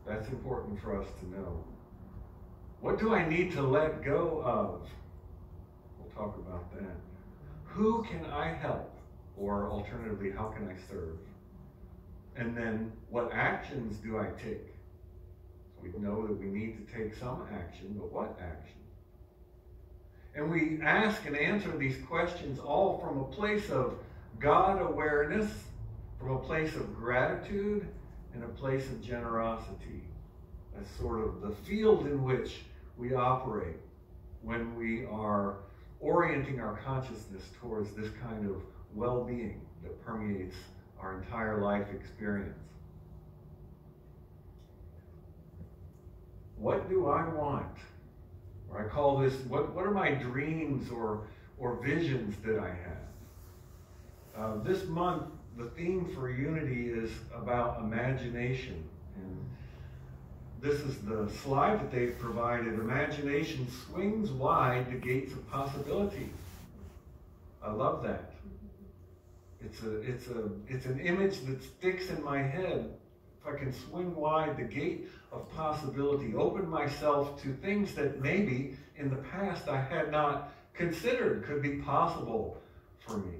That's important for us to know. What do I need to let go of? We'll talk about that. Who can I help? Or alternatively, how can I serve? And then, what actions do I take? So we know that we need to take some action, but what action? And we ask and answer these questions all from a place of God awareness, from a place of gratitude, and a place of generosity. That's sort of the field in which we operate when we are orienting our consciousness towards this kind of well-being that permeates our entire life experience. What do I want? Or I call this, what are my dreams or visions that I have? This month, the theme for Unity is about imagination. And this is the slide that they've provided. Imagination swings wide the gates of possibility. I love that. It's an image that sticks in my head. If I can swing wide the gate of possibility, open myself to things that maybe in the past I had not considered could be possible for me.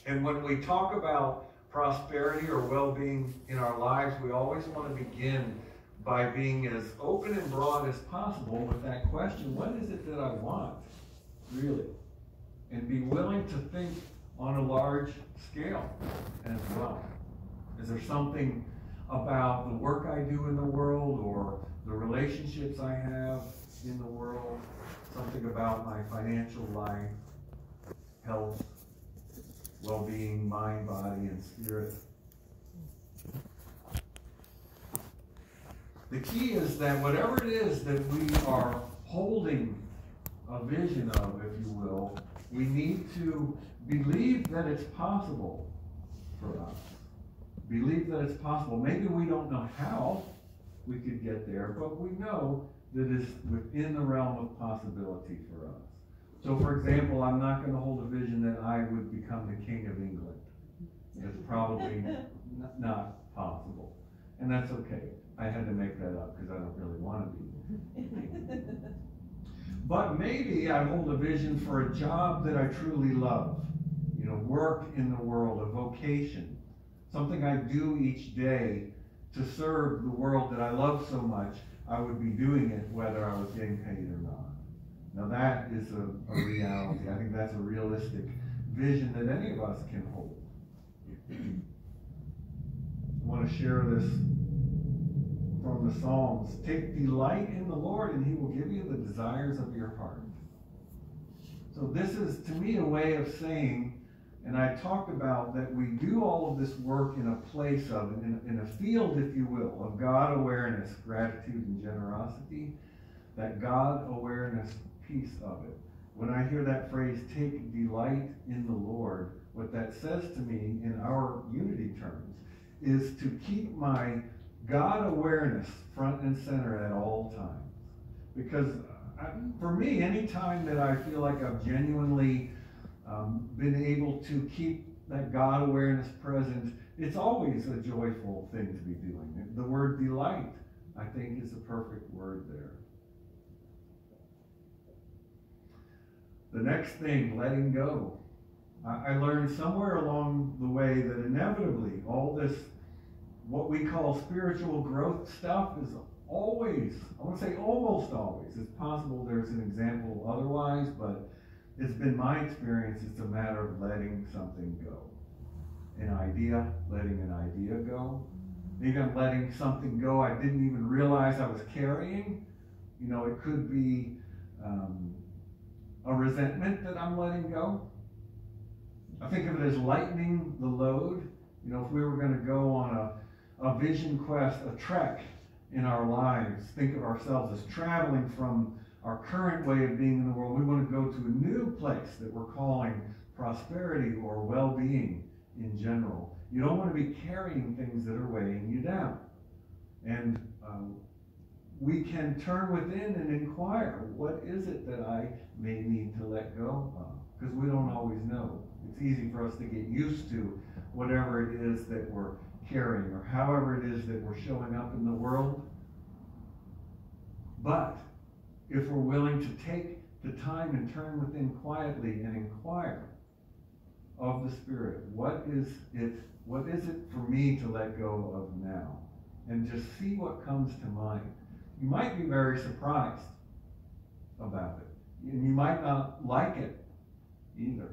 And when we talk about prosperity or well-being in our lives, we always want to begin by being as open and broad as possible with that question, what is it that I want, really? And be willing to think on a large scale as well. Is there something about the work I do in the world or the relationships I have in the world, something about my financial life, health, well-being, mind, body, and spirit? The key is that whatever it is that we are holding a vision of, if you will, we need to believe that it's possible for us. Believe that it's possible. Maybe we don't know how we could get there, but we know that it's within the realm of possibility for us. So, for example, I'm not going to hold a vision that I would become the King of England. It's probably not possible. And that's okay. I had to make that up because I don't really want to be the King of England. But maybe I hold a vision for a job that I truly love. You know, work in the world, a vocation, something I do each day to serve the world that I love so much. I would be doing it whether I was getting paid or not. Now that is a reality. I think that's a realistic vision that any of us can hold. I want to share this from the Psalms. Take delight in the Lord and he will give you the desires of your heart. So this is, to me, a way of saying, and I talked about that we do all of this work in a place of, in a field, if you will, of God awareness, gratitude, and generosity, that God awareness piece of it. When I hear that phrase, take delight in the Lord, what that says to me in our unity terms is to keep my God awareness front and center at all times. Because for me, any time that I feel like I've genuinely been able to keep that God awareness present, it's always a joyful thing to be doing. The word delight, I think, is the perfect word there. The next thing, letting go. I learned somewhere along the way that inevitably all this, what we call spiritual growth stuff, is always, I want to say almost always, it's possible there's an example otherwise, but it's been my experience, it's a matter of letting something go. An idea, letting an idea go. Maybe I'm letting something go I didn't even realize I was carrying. You know, it could be a resentment that I'm letting go. I think of it as lightening the load. You know, if we were going to go on a vision quest, a trek in our lives, think of ourselves as traveling from our current way of being in the world. We want to go to a new place that we're calling prosperity or well-being in general. You don't want to be carrying things that are weighing you down. And we can turn within and inquire, what is it that I may need to let go of? Because we don't always know. It's easy for us to get used to whatever it is that we're caring, or however it is that we're showing up in the world. But if we're willing to take the time and turn within quietly and inquire of the Spirit, what is it for me to let go of now? And just see what comes to mind. You might be very surprised about it. And you might not like it either.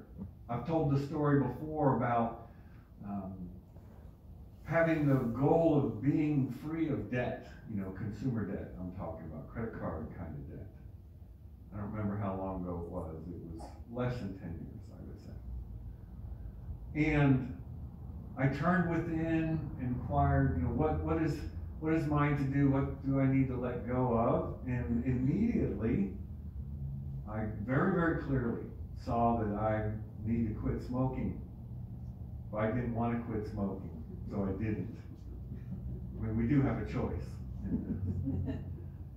I've told the story before about having the goal of being free of debt, consumer debt I'm talking about, credit card kind of debt. I don't remember how long ago it was. It was less than 10 years, I would say. And I turned within, inquired, what is mine to do? What do I need to let go of? And immediately, I very, very clearly saw that I needed to quit smoking. But I didn't want to quit smoking, so I didn't. I mean, we do have a choice.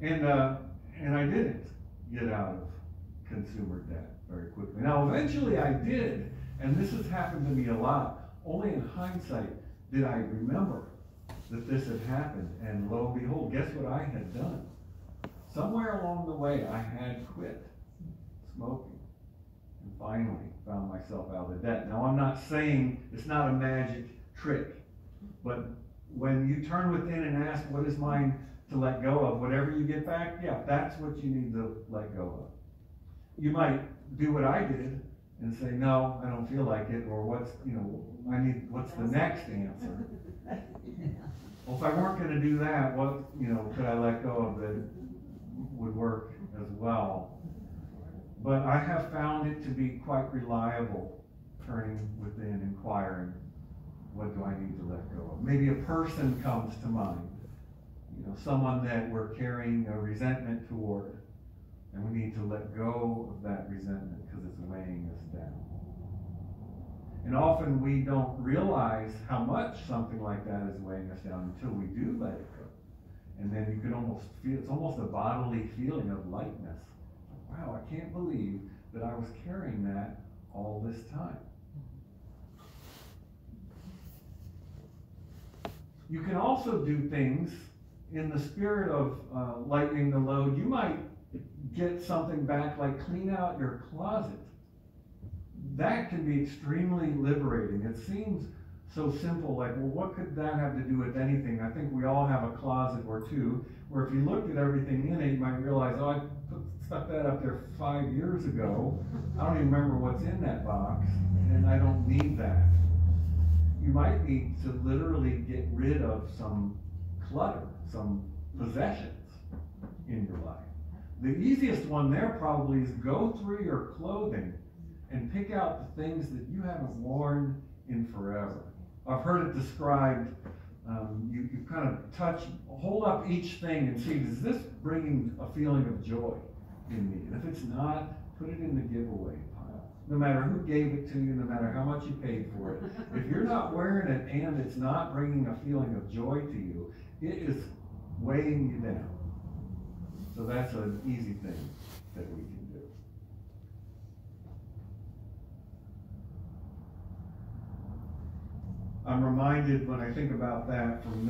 And I didn't get out of consumer debt very quickly. Now, eventually I did, and this has happened to me a lot. Only in hindsight did I remember that this had happened, and lo and behold, guess what I had done? Somewhere along the way, I had quit smoking, and finally found myself out of debt. Now, I'm not saying it's not a magic trick, but when you turn within and ask, what is mine to let go of, whatever you get back, yeah, that's what you need to let go of. You might do what I did and say, no, I don't feel like it, or what's the next answer? Well, if I weren't going to do that, what, could I let go of that would work as well? But I have found it to be quite reliable, turning within, inquiring, what do I need to let go of? Maybe a person comes to mind, someone that we're carrying a resentment toward, and we need to let go of that resentment because it's weighing us down. And often we don't realize how much something like that is weighing us down until we do let it go. And then you can almost feel, it's almost a bodily feeling of lightness. Wow, I can't believe that I was carrying that all this time. You can also do things in the spirit of lightening the load. You might get something back like clean out your closet. That can be extremely liberating. It seems so simple, like, well, what could that have to do with anything? I think we all have a closet or two where if you looked at everything in it, you might realize, oh, I stuck that up there 5 years ago. I don't even remember what's in that box, and I don't need that. You might need to literally get rid of some clutter, some possessions in your life. The easiest one there probably is go through your clothing and pick out the things that you haven't worn in forever. I've heard it described, you kind of hold up each thing and see, is this bringing a feeling of joy in me? And if it's not, put it in the giveaway pile. No matter who gave it to you, no matter how much you paid for it. If you're not wearing it and it's not bringing a feeling of joy to you, it is weighing you down. So that's an easy thing that we can do. I'm reminded when I think about that from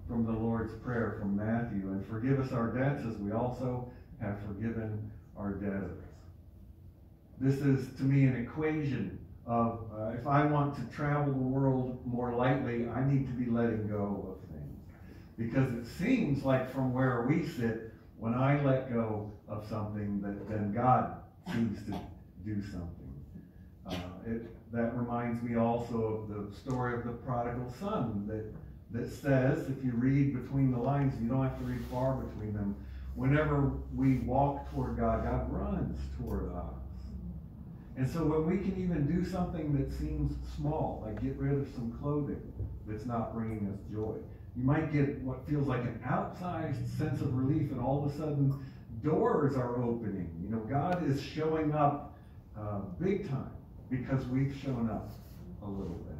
the Lord's Prayer from Matthew, and forgive us our debts as we also have forgiven our debtors. This is, to me, an equation of if I want to travel the world more lightly, I need to be letting go of things. Because it seems like from where we sit, when I let go of something, then God seems to do something. That reminds me also of the story of the prodigal son that says, if you read between the lines, you don't have to read far between them, whenever we walk toward God, God runs toward us. And so when we can even do something that seems small, like get rid of some clothing that's not bringing us joy, you might get what feels like an outsized sense of relief, and all of a sudden doors are opening. God is showing up big time because we've shown up a little bit.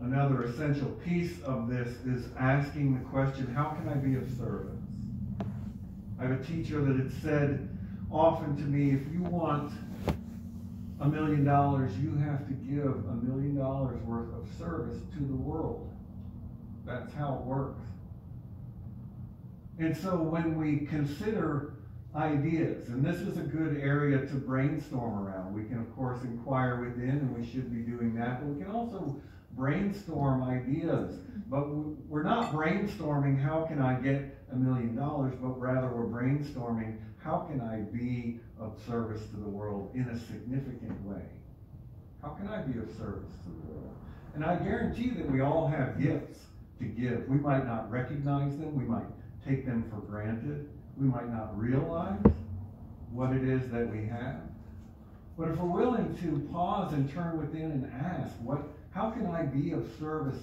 Another essential piece of this is asking the question, how can I be of service? I have a teacher that had said, often to me, if you want $1 million, you have to give $1 million worth of service to the world. That's how it works. And so when we consider ideas, and this is a good area to brainstorm around. We can, of course, inquire within, and we should be doing that, but we can also brainstorm ideas. But we're not brainstorming, how can I get $1 million, but rather we're brainstorming, how can I be of service to the world in a significant way? How can I be of service to the world? And I guarantee that we all have gifts to give. We might not recognize them. We might take them for granted. We might not realize what it is that we have. But if we're willing to pause and turn within and ask, how can I be of service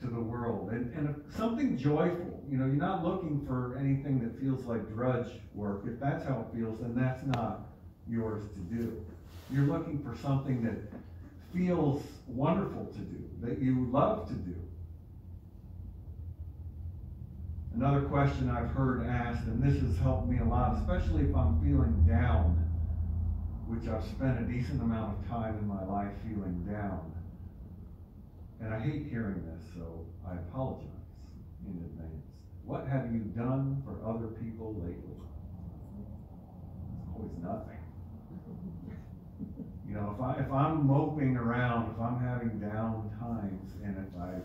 to the world? And something joyful. You know, you're not looking for anything that feels like drudge work. If that's how it feels, then that's not yours to do. You're looking for something that feels wonderful to do, that you love to do. Another question I've heard asked, and this has helped me a lot, especially if I'm feeling down, which I've spent a decent amount of time in my life feeling down. And I hate hearing this, so I apologize in advance. What have you done for other people lately? It's always nothing. You know, if I'm moping around, if I'm having down times, and if I'm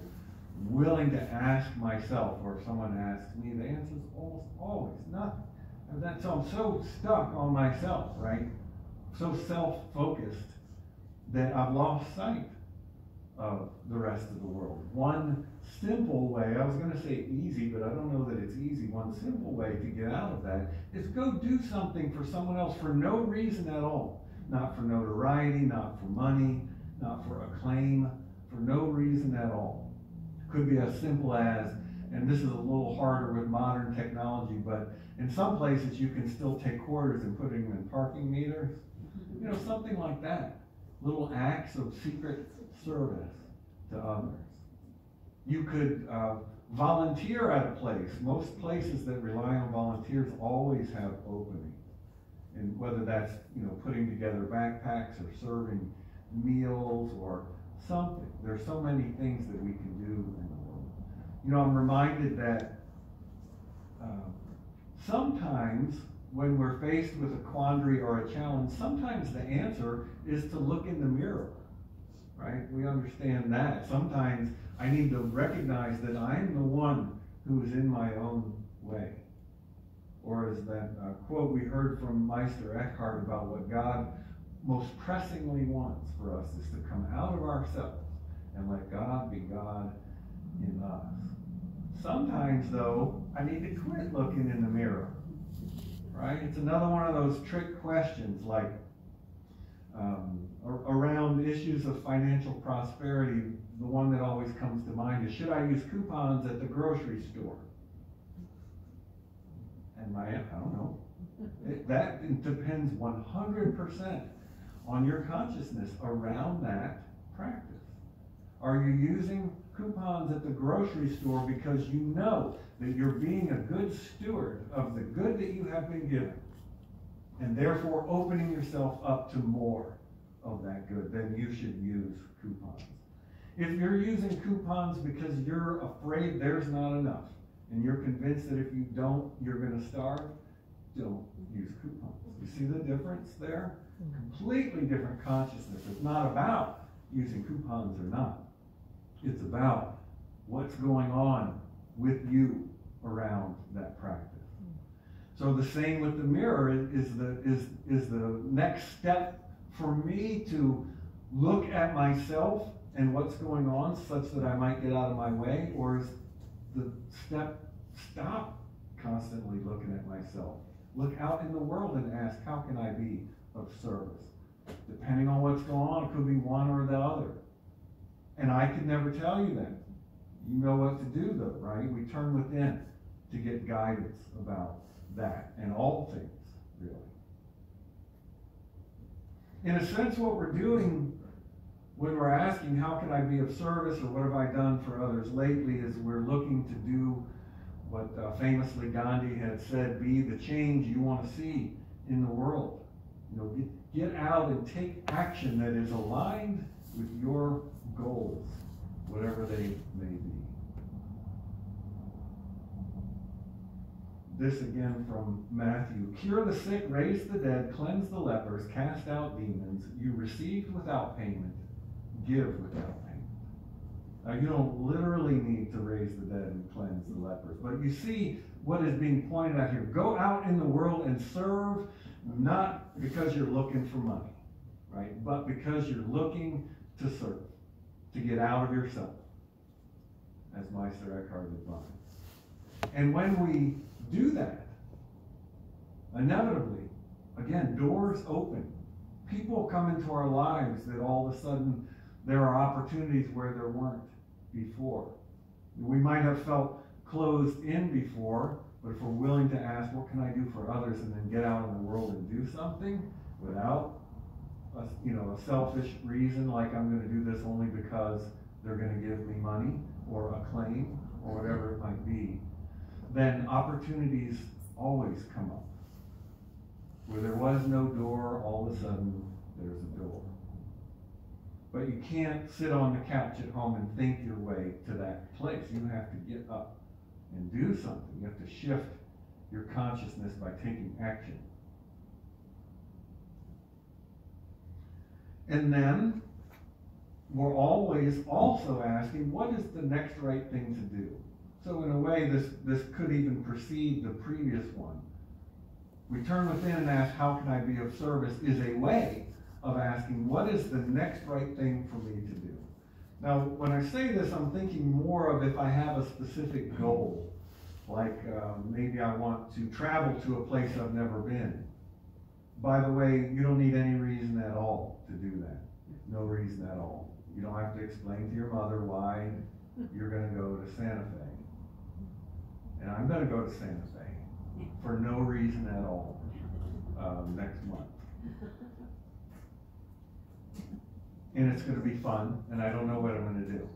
willing to ask myself, or if someone asks me, the answer is almost always nothing. And so I'm so stuck on myself, right? So self-focused that I've lost sight of the rest of the world. One simple way, I was going to say easy, but I don't know that it's easy. One simple way to get out of that is go do something for someone else for no reason at all. Not for notoriety, not for money, not for acclaim, for no reason at all. Could be as simple as, and this is a little harder with modern technology, but in some places you can still take quarters and put them in parking meters. You know, something like that. Little acts of secret service to others. You could volunteer at a place. Most places that rely on volunteers always have openings. And whether that's, you know, putting together backpacks or serving meals or something. There's so many things that we can do in the world. You know, I'm reminded that sometimes when we're faced with a quandary or a challenge, sometimes the answer is to look in the mirror, right? We understand that. Sometimes I need to recognize that I'm the one who is in my own way. Or as that quote we heard from Meister Eckhart about what God most pressingly wants for us is to come out of ourselves and let God be God in us. Sometimes, though, I need to quit looking in the mirror, right? It's another one of those trick questions like around issues of financial prosperity. The one that always comes to mind is, should I use coupons at the grocery store? And I don't know. That depends 100% on your consciousness around that practice. Are you using coupons at the grocery store because you know that you're being a good steward of the good that you have been given, and therefore opening yourself up to more of that good? Then you should use coupons. If you're using coupons because you're afraid there's not enough, and you're convinced that if you don't, you're going to starve, don't use coupons. You see the difference there? Completely different consciousness. It's not about using coupons or not. It's about what's going on with you around that practice. So the same with the mirror is the next step for me to look at myself and what's going on such that I might get out of my way, or is the step stop constantly looking at myself. Look out in the world and ask, how can I be of service? Depending on what's going on, it could be one or the other. And I could never tell you that. You know what to do though, right? We turn within to get guidance about that and all things, really. In a sense, what we're doing when we're asking, how can I be of service, or what have I done for others lately, is we're looking to do what famously Gandhi had said, be the change you want to see in the world. Get out and take action that is aligned with your goals, whatever they may be. This again from Matthew. Cure the sick, raise the dead, cleanse the lepers, cast out demons. You received without payment, give without payment. Now, you don't literally need to raise the dead and cleanse the lepers, but you see what is being pointed out here. Go out in the world and serve, not because you're looking for money, right? But because you're looking to serve, to get out of yourself, as Meister Eckhart advised. And when we do that, inevitably, again, doors open. People come into our lives that all of a sudden there are opportunities where there weren't before. We might have felt closed in before, but if we're willing to ask, what can I do for others, and then get out in the world and do something without a selfish reason, like I'm going to do this only because they're going to give me money or acclaim or whatever it might be, then opportunities always come up. Where there was no door, all of a sudden there's a door. But you can't sit on the couch at home and think your way to that place. You have to get up and do something. You have to shift your consciousness by taking action. And then we're always also asking, what is the next right thing to do? So in a way, this could even precede the previous one. We turn within and ask, how can I be of service, is a way of asking, what is the next right thing for me to do? Now, when I say this, I'm thinking more of if I have a specific goal, like maybe I want to travel to a place I've never been. By the way, you don't need any reason at all to do that. No reason at all. You don't have to explain to your mother why you're going to go to Santa Fe. And I'm going to go to Santa Fe for no reason at all next month. And it's going to be fun, and I don't know what I'm going to do.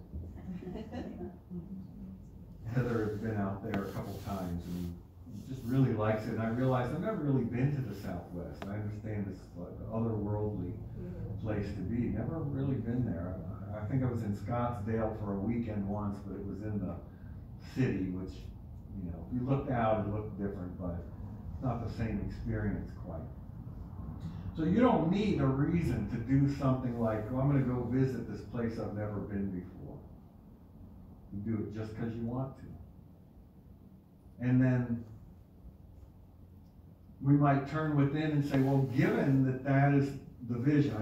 Heather has been out there a couple times and just really likes it. And I realized I've never really been to the Southwest. I understand it's like an otherworldly place to be. Never really been there. I think I was in Scottsdale for a weekend once, but it was in the city, which, if you looked out, it looked different, but it's not the same experience quite. So you don't need a reason to do something like, I'm going to go visit this place I've never been before. You do it just because you want to. And then we might turn within and say, well, given that that is the vision,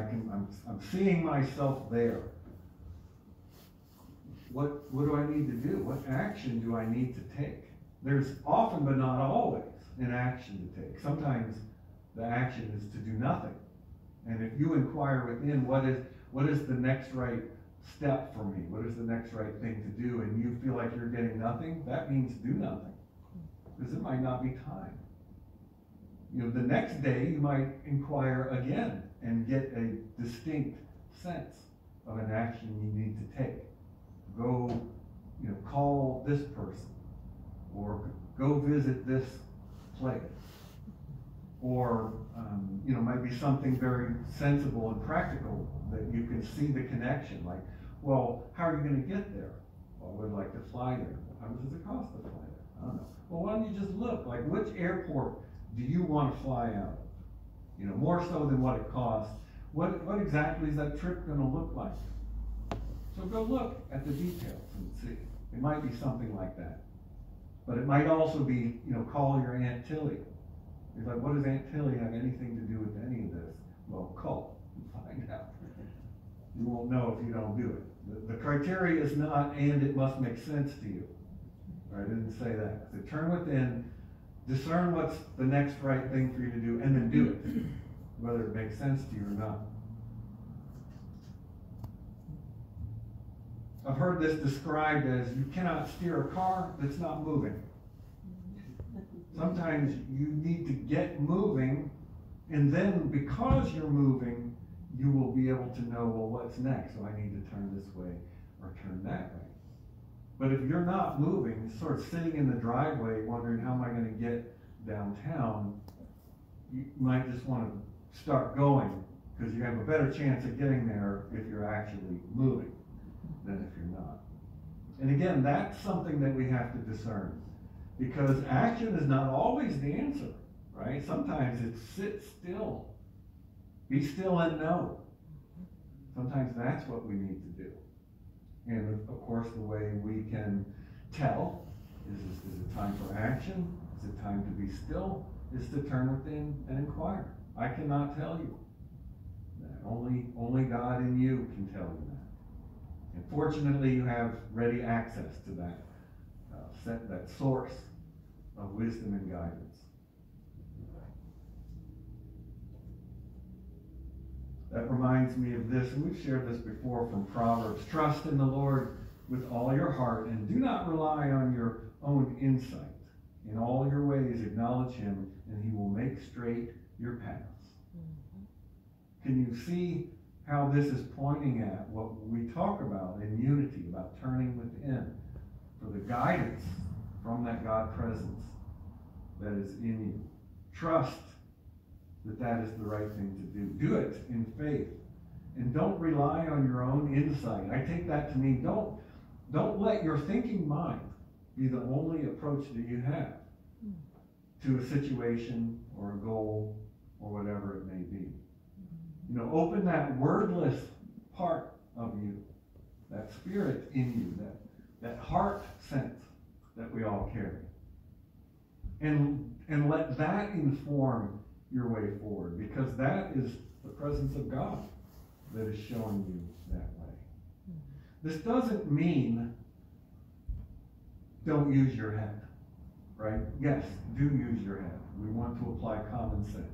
I'm seeing myself there. What do I need to do? What action do I need to take? There's often, but not always, an action to take. Sometimes the action is to do nothing. And if you inquire within, what is the next right step for me? What is the next right thing to do? And you feel like you're getting nothing, that means do nothing. Because it might not be time. The next day you might inquire again and get a distinct sense of an action you need to take. Go, call this person, or go visit this place. Or, might be something very sensible and practical that you can see the connection. Like, well, how are you going to get there? Well, I would like to fly there. How much does it cost to fly there? I don't know. Well, why don't you just look? Like, which airport do you want to fly out of? More so than what it costs. What exactly is that trip going to look like? So go look at the details and see. It might be something like that. But it might also be, call your Aunt Tilly. It's like, what does Aunt Tilly have anything to do with any of this? Well, call and find out. You won't know if you don't do it. The criteria is not, and it must make sense to you. I didn't say that. So turn within, discern what's the next right thing for you to do, and then do it, whether it makes sense to you or not. I've heard this described as you cannot steer a car that's not moving. Sometimes you need to get moving, and then because you're moving, you will be able to know, well, what's next? So I need to turn this way or turn that way. But if you're not moving, sort of sitting in the driveway wondering how am I going to get downtown, you might just want to start going, because you have a better chance of getting there if you're actually moving than if you're not. And again, that's something that we have to discern, because action is not always the answer, right? Sometimes it's sit still, be still and know. Sometimes that's what we need to do. And of course, the way we can tell is it time for action? Is it time to be still? Is to turn within and inquire. I cannot tell you that. Only God in you can tell you that. And fortunately, you have ready access to that, that source of wisdom and guidance. That reminds me of this, and we've shared this before from Proverbs. Trust in the Lord with all your heart, and do not rely on your own insight. In all your ways acknowledge him, and he will make straight your paths. Can you see how this is pointing at what we talk about in unity, about turning within for the guidance from that God presence that is in you? Trust that is the right thing to do. Do it in faith. And don't rely on your own insight. I take that to mean don't let your thinking mind be the only approach that you have to a situation or a goal or whatever it may be. You know, open that wordless part of you, that spirit in you, that heart sense that we all carry. And let that inform your way forward, because that is the presence of God that is showing you that way. This doesn't mean don't use your head, right? Yes, do use your head. We want to apply common sense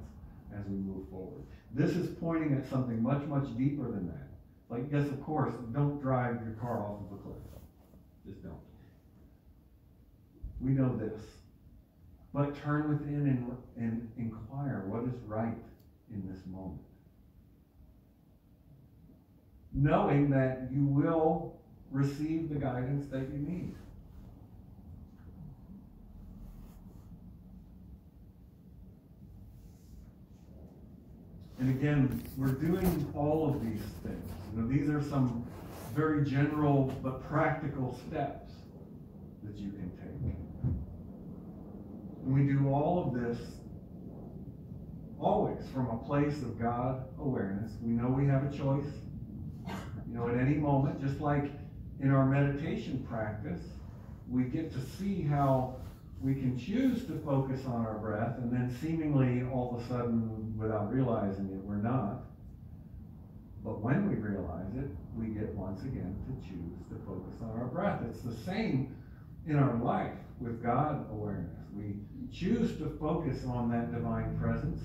as we move forward. This is pointing at something much, much deeper than that. Like, yes, of course, don't drive your car off of a cliff. Just don't. We know this. But turn within and inquire what is right in this moment. Knowing that you will receive the guidance that you need. And again, we're doing all of these things. You know, these are some very general but practical steps that you can take. And we do all of this always from a place of God awareness. We know we have a choice. You know, at any moment, just like in our meditation practice, we get to see how we can choose to focus on our breath, and then seemingly all of a sudden, without realizing it, we're not. But when we realize it, we get once again to choose to focus on our breath. It's the same in our life with God awareness. We choose to focus on that divine presence,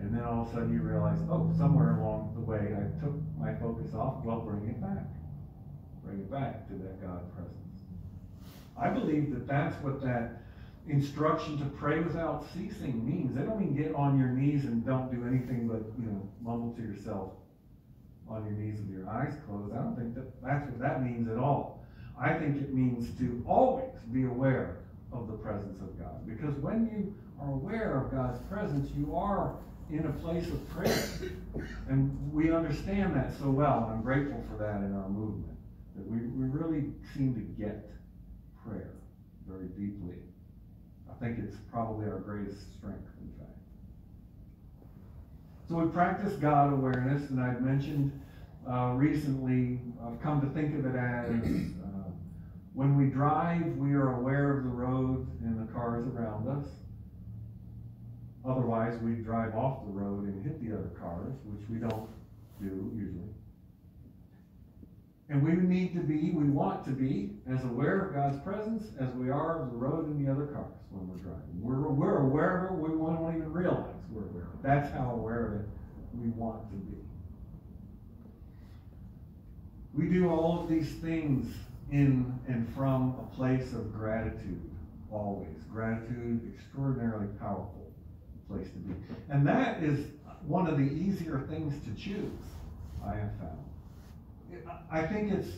and then all of a sudden you realize, oh, somewhere along the way I took my focus off. Well, bring it back. Bring it back to that God presence. I believe that that's what that instruction to pray without ceasing means. They don't mean get on your knees and don't do anything but, you know, mumble to yourself on your knees with your eyes closed. I don't think that's what that means at all. I think it means to always be aware of the presence of God. Because when you are aware of God's presence, you are in a place of prayer. And we understand that so well, and I'm grateful for that in our movement. That we really seem to get prayer very deeply. I think it's probably our greatest strength, in fact. So we practice God awareness, and I've mentioned recently, I've come to think of it as when we drive, we are aware of the road and the cars around us. Otherwise, we drive off the road and hit the other cars, which we don't do usually. And we want to be as aware of God's presence as we are of the road and the other cars when we're driving. We're aware of it, we won't even realize we're aware of it. That's how aware of it we want to be. We do all of these things in and from a place of gratitude, always. Gratitude, extraordinarily powerful place to be. And that is one of the easier things to choose, I have found. I think it's,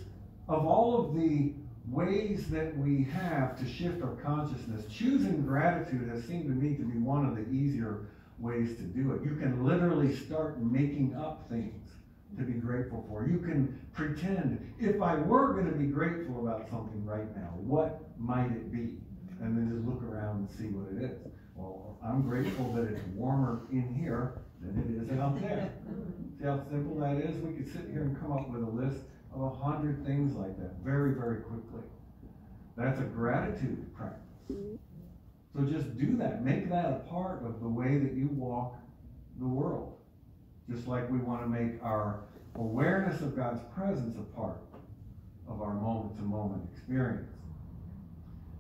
of all of the ways that we have to shift our consciousness, choosing gratitude has seemed to me to be one of the easier ways to do it. You can literally start making up things to be grateful for. You can pretend, if I were going to be grateful about something right now, what might it be? And then just look around and see what it is. Well, I'm grateful that it's warmer in here than it is out there. See how simple that is? We could sit here and come up with a list of 100 things like that very, very quickly. That's a gratitude practice. So just do that. Make that a part of the way that you walk the world. Just like we want to make our awareness of God's presence a part of our moment-to-moment experience.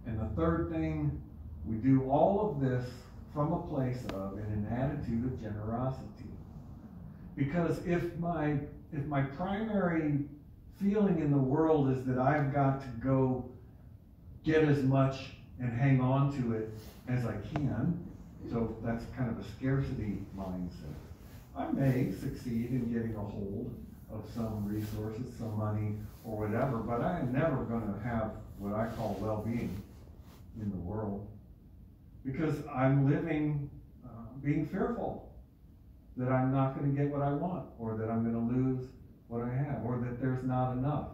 And the third thing, we do all of this from a place of and an attitude of generosity. Because if my primary feeling in the world is that I've got to go get as much and hang on to it as I can, so that's kind of a scarcity mindset, I may succeed in getting a hold of some resources, some money, or whatever, but I am never going to have what I call well-being in the world, because I'm living being fearful that I'm not going to get what I want, or that I'm going to lose what I have, or that there's not enough,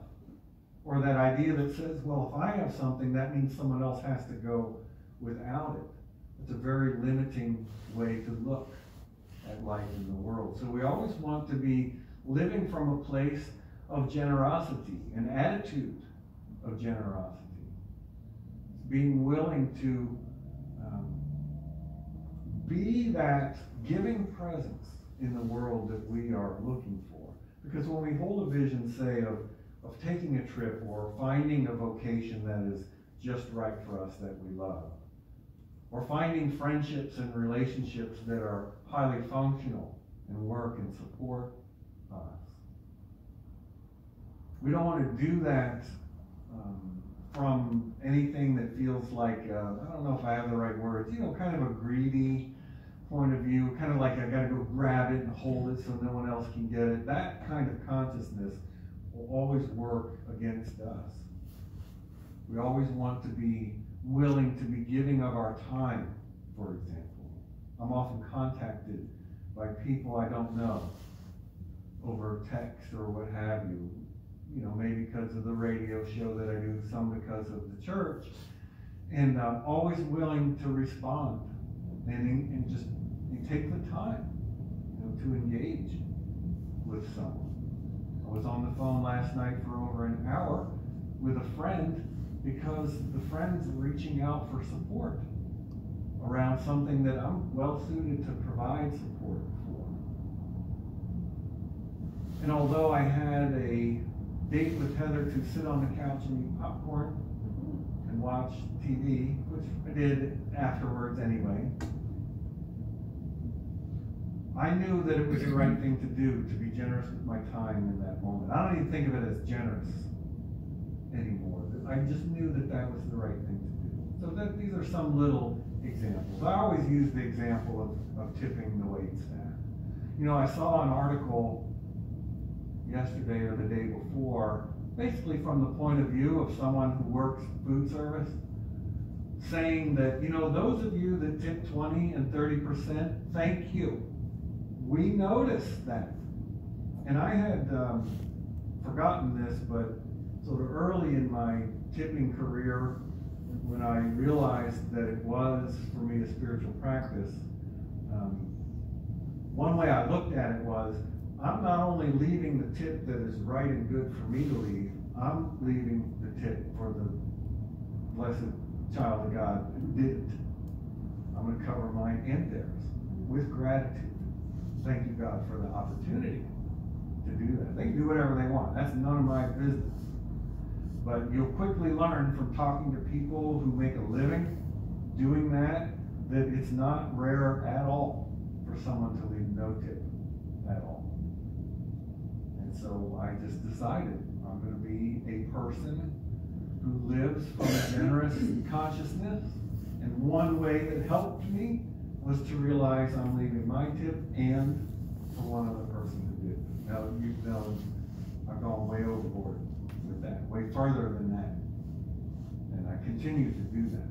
or that idea that says, well, if I have something, that means someone else has to go without it. It's a very limiting way to look at life in the world. So we always want to be living from a place of generosity, an attitude of generosity. Being willing to be that giving presence in the world that we are looking for. Because when we hold a vision, say, of taking a trip or finding a vocation that is just right for us that we love, or finding friendships and relationships that are highly functional and work and support us, we don't want to do that from anything that feels like, I don't know if I have the right words, kind of a greedy point of view, kind of like I got to go grab it and hold it so no one else can get it. That kind of consciousness will always work against us. We always want to be willing to be giving of our time, for example. I'm often contacted by people I don't know over text or what have you. Maybe because of the radio show that I do, some because of the church, and always willing to respond and just take the time, to engage with someone. I was on the phone last night for over an hour with a friend because the friend's reaching out for support around something that I'm well suited to provide support for. And although I had a date with Heather to sit on the couch and eat popcorn and watch TV, which I did afterwards anyway, I knew that it was the right thing to do, to be generous with my time in that moment. I don't even think of it as generous anymore. I just knew that that was the right thing to do. So these are some little examples. I always use the example of tipping the wait staff. I saw an article yesterday or the day before, basically from the point of view of someone who works food service, saying that, those of you that tip 20 and 30%, thank you. We noticed that. And I had forgotten this, but sort of early in my tipping career, when I realized that it was, for me, a spiritual practice, one way I looked at it was, I'm not only leaving the tip that is right and good for me to leave, I'm leaving the tip for the blessed child of God who did it. I'm going to cover mine and theirs with gratitude. Thank you, God, for the opportunity to do that. They can do whatever they want. That's none of my business. But you'll quickly learn from talking to people who make a living doing that it's not rare at all for someone to leave no tip at all. And so I just decided I'm going to be a person who lives from a generous consciousness. And one way that helped me was to realize I'm leaving my tip and for one other person who did. Now, I've gone way overboard with that, way further than that. And I continue to do that.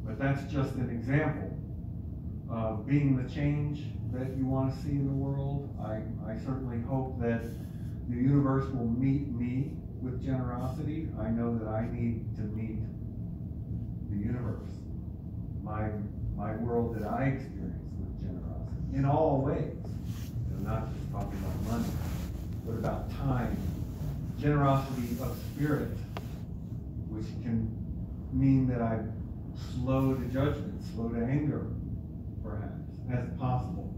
But that's just an example being the change that you want to see in the world. I certainly hope that the universe will meet me with generosity. I know that I need to meet the universe, my world that I experience with generosity in all ways. Not just talking about money, but about time, generosity of spirit, which can mean that I'm slow to judgment, slow to anger, perhaps, as possible.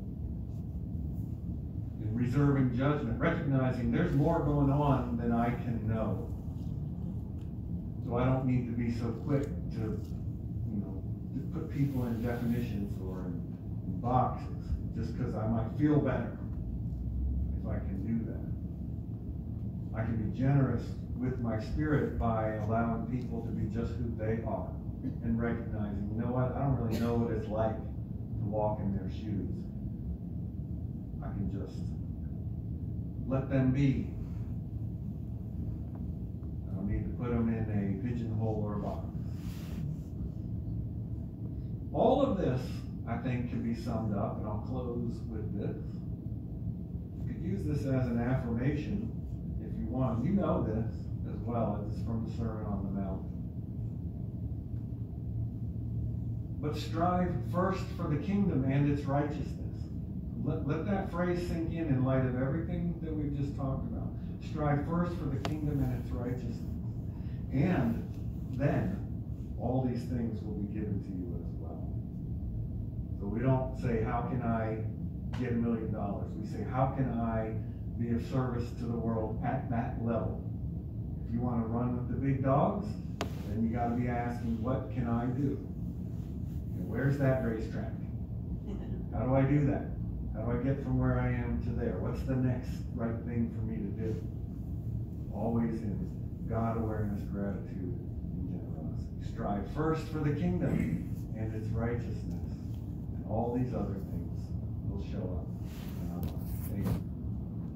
And reserving judgment, recognizing there's more going on than I can know. So I don't need to be so quick to put people in definitions or in boxes just because I might feel better if I can do that. I can be generous with my spirit by allowing people to be just who they are and recognizing, you know what, I don't really know what it's like to walk in their shoes. I can just let them be. I don't need to put them in a pigeonhole or a box. All of this, I think, can be summed up, and I'll close with this. You could use this as an affirmation if you want. You know this as well. It's from the Sermon on the Mount. But strive first for the kingdom and its righteousness. Let that phrase sink in light of everything that we've just talked about. Strive first for the kingdom and its righteousness. And then all these things will be given to you as well. So we don't say, how can I get $1 million? We say, how can I be of service to the world at that level? If you want to run with the big dogs, then you got to be asking, what can I do? And where's that racetrack? How do I do that? How do I get from where I am to there? What's the next right thing for me to do? Always in God awareness, gratitude, and generosity. Strive first for the kingdom and its righteousness, and all these other things will show up in our lives. Thank you.